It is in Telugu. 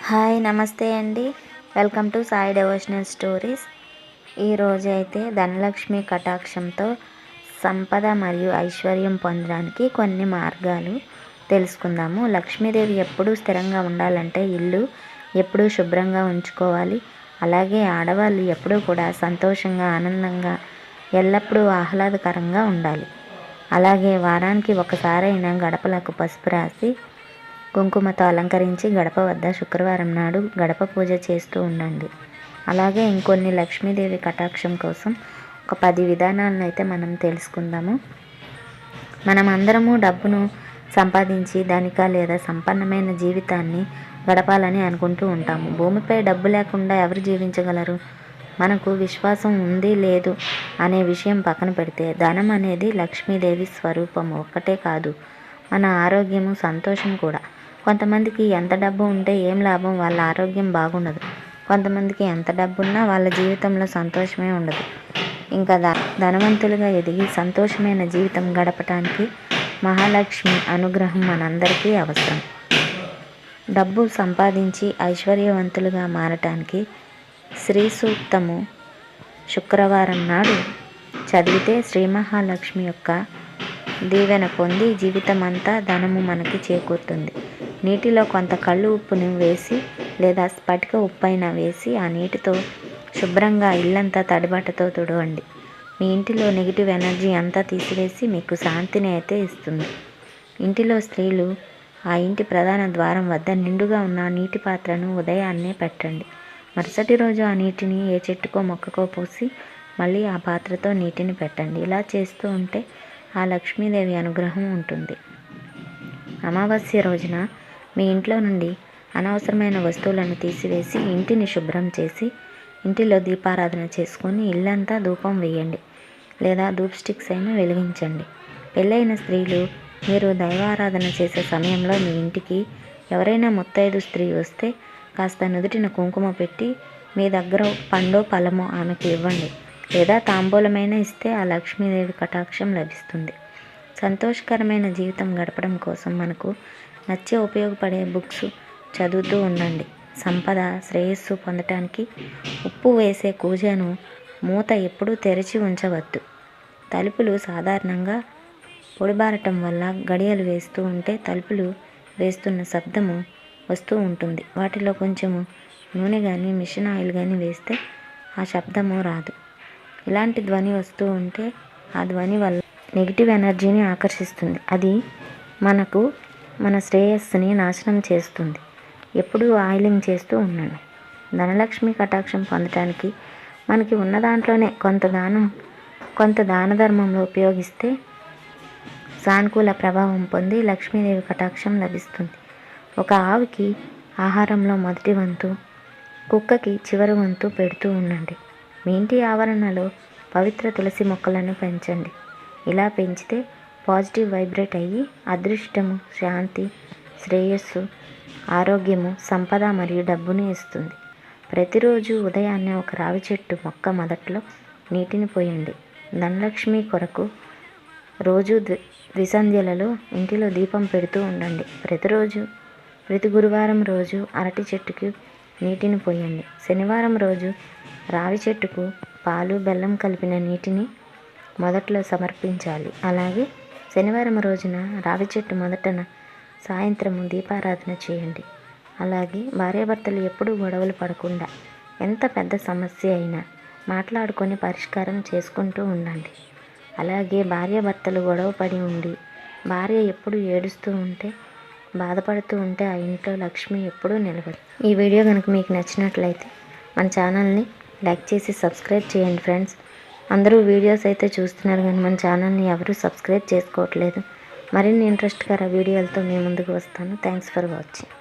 హాయ్ నమస్తే అండి. Welcome to Sai devotional stories. ఈరోజు అయితే ధనలక్ష్మి కటాక్షంతో సంపద మరియు ఐశ్వర్యం పొందడానికి కొన్ని మార్గాలు తెలుసుకుందాము. లక్ష్మీదేవి ఎప్పుడూ స్థిరంగా ఉండాలంటే ఇల్లు ఎప్పుడూ శుభ్రంగా ఉంచుకోవాలి. అలాగే ఆడవాళ్ళు ఎప్పుడూ కూడా సంతోషంగా ఆనందంగా ఎల్లప్పుడూ ఆహ్లాదకరంగా ఉండాలి. అలాగే వారానికి ఒకసారైనా గడపలకు పసుపు రాసి కుంకుమతో అలంకరించి గడప వద్ద శుక్రవారం నాడు గడప పూజ చేస్తూ ఉండండి. అలాగే ఇంకొన్ని లక్ష్మీదేవి కటాక్షం కోసం ఒక 10 విధానాలను అయితే మనం తెలుసుకుందాము. మనం అందరము డబ్బును సంపాదించి ధనిక లేదా సంపన్నమైన జీవితాన్ని గడపాలని అనుకుంటూ ఉంటాము. భూమిపై డబ్బు లేకుండా ఎవరు జీవించగలరు? మనకు విశ్వాసం ఉంది లేదు అనే విషయం పక్కన పెడితే ధనం అనేది లక్ష్మీదేవి స్వరూపం ఒక్కటే కాదు, మన ఆరోగ్యము సంతోషం కూడా. కొంతమందికి ఎంత డబ్బు ఉంటే ఏం లాభం, వాళ్ళ ఆరోగ్యం బాగుండదు. కొంతమందికి ఎంత డబ్బు ఉన్నా వాళ్ళ జీవితంలో సంతోషమే ఉండదు. ఇంకా ధనవంతులుగా ఎదిగి సంతోషమైన జీవితం గడపటానికి మహాలక్ష్మి అనుగ్రహం మనందరికీ అవసరం. డబ్బు సంపాదించి ఐశ్వర్యవంతులుగా మారటానికి శ్రీ సూక్తము శుక్రవారం నాడు చదివితే శ్రీ మహాలక్ష్మి యొక్క దీవెన పొంది జీవితమంతా ధనము మనకి చేకూరుతుంది. నీటిలో కొంత కళ్ళు ఉప్పును వేసి లేదా స్ఫటిక ఉప్పైనా వేసి ఆ నీటితో శుభ్రంగా ఇల్లంతా తడిబట్టతో తుడవండి. మీ ఇంటిలో నెగిటివ్ ఎనర్జీ అంతా తీసివేసి మీకు శాంతిని అయితే ఇస్తుంది. ఇంటిలో స్త్రీలు ఆ ఇంటి ప్రధాన ద్వారం వద్ద నిండుగా ఉన్న నీటి పాత్రను ఉదయాన్నే పెట్టండి. మరుసటి రోజు ఆ నీటిని ఏ చెట్టుకో మొక్కకో పోసి మళ్ళీ ఆ పాత్రతో నీటిని పెట్టండి. ఇలా చేస్తూ ఉంటే ఆ లక్ష్మీదేవి అనుగ్రహం ఉంటుంది. అమావాస్య రోజున మీ ఇంట్లో నుండి అనవసరమైన వస్తువులను తీసివేసి ఇంటిని శుభ్రం చేసి ఇంటిలో దీపారాధన చేసుకొని ఇల్లంతా ధూపం వేయండి లేదా ధూప్ స్టిక్స్ అయినా వెలిగించండి. పెళ్ళైన స్త్రీలు మీరు దైవారాధన చేసే సమయంలో మీ ఇంటికి ఎవరైనా ముత్తైదు స్త్రీ వస్తే కాస్త నుదుటిన కుంకుమ పెట్టి మీ దగ్గర పండో ఫలమో ఆమెకు ఇవ్వండి లేదా తాంబూలమైన ఇస్తే ఆ లక్ష్మీదేవి కటాక్షం లభిస్తుంది. సంతోషకరమైన జీవితం గడపడం కోసం మనకు నచ్చే ఉపయోగపడే బుక్స్ చదువుతూ ఉండండి. సంపద శ్రేయస్సు పొందటానికి ఉప్పు వేసే కూజను మూత ఎప్పుడూ తెరిచి ఉంచవద్దు. తలుపులు సాధారణంగా పొడిబారటం వల్ల గడియలు వేస్తూ ఉంటే తలుపులు వేస్తున్న శబ్దము వస్తూ ఉంటుంది. వాటిలో కొంచెము నూనె కానీ మిషన్ ఆయిల్ కానీ వేస్తే ఆ శబ్దము రాదు. ఇలాంటి ధ్వని వస్తూ ఉంటే ఆ ధ్వని వల్ల నెగిటివ్ ఎనర్జీని ఆకర్షిస్తుంది. అది మనకు మన శ్రేయస్సుని నాశనం చేస్తుంది. ఎప్పుడూ ఆయిలింగ్ చేస్తూ ఉండండి. ధనలక్ష్మి కటాక్షం పొందటానికి మనకి ఉన్న దాంట్లోనే కొంత దాన ధర్మంలో ఉపయోగిస్తే సానుకూల ప్రభావం పొంది లక్ష్మీదేవి కటాక్షం లభిస్తుంది. ఒక ఆవుకి ఆహారంలో మొదటి వంతు, కుక్కకి చివరి వంతు పెడుతూ ఉండండి. మీ ఇంటి ఆవరణలో పవిత్ర తులసి మొక్కలను పెంచండి. ఇలా పెంచితే పాజిటివ్ వైబ్రేట్ అయ్యి అదృష్టము, శాంతి, శ్రేయస్సు, ఆరోగ్యము, సంపద మరియు డబ్బును ఇస్తుంది. ప్రతిరోజు ఉదయాన్నే ఒక రావి చెట్టు మొక్క మొదట్లో నీటిని పోయండి. ధనలక్ష్మి కొరకు రోజు ద్విసంధ్యలలో ఇంటిలో దీపం పెడుతూ ఉండండి. ప్రతి గురువారం రోజు అరటి చెట్టుకు నీటిని పోయండి. శనివారం రోజు రావి చెట్టుకు పాలు బెల్లం కలిపిన నీటిని మొదట్లో సమర్పించాలి. అలాగే శనివారం రోజున రావి చెట్టు మొదటన సాయంత్రము దీపారాధన చేయండి. అలాగే భార్యాభర్తలు ఎప్పుడూ గొడవలు పడకుండా ఎంత పెద్ద సమస్య అయినా మాట్లాడుకొని పరిష్కారం చేసుకుంటూ ఉండండి. అలాగే భార్యాభర్తలు గొడవ పడి ఉండి భార్య ఎప్పుడు ఏడుస్తూ ఉంటే బాధపడుతూ ఉంటే ఆ ఇంట్లో లక్ష్మి ఎప్పుడూ నిలబడదు. ఈ వీడియో కనుక మీకు నచ్చినట్లయితే మన ఛానల్ని లైక్ చేసి సబ్స్క్రైబ్ చేయండి ఫ్రెండ్స్. అందరూ వీడియోస్ అయితే చూస్తున్నారు కానీ మన ఛానల్ని ఎవరూ సబ్స్క్రైబ్ చేసుకోవట్లేదు. మరిన్ని ఇంట్రెస్ట్కర వీడియోలతో మీ ముందుకు వస్తాను. Thanks for watching.